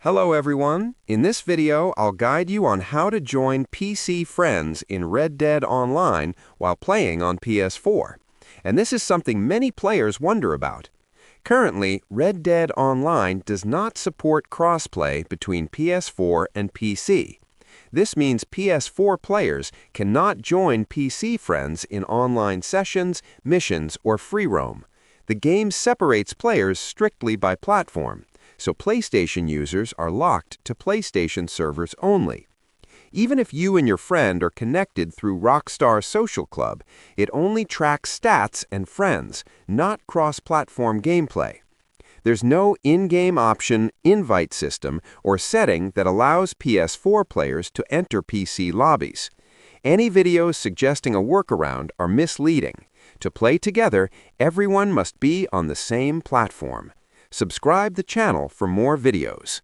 Hello everyone. In this video, I'll guide you on how to join PC friends in Red Dead Online while playing on PS4. And this is something many players wonder about. Currently, Red Dead Online does not support crossplay between PS4 and PC. This means PS4 players cannot join PC friends in online sessions, missions, or free roam. The game separates players strictly by platform, so PlayStation users are locked to PlayStation servers only. Even if you and your friend are connected through Rockstar Social Club, it only tracks stats and friends, not cross-platform gameplay. There's no in-game option, invite system, or setting that allows PS4 players to enter PC lobbies. Any videos suggesting a workaround are misleading. To play together, everyone must be on the same platform. Subscribe the channel for more videos.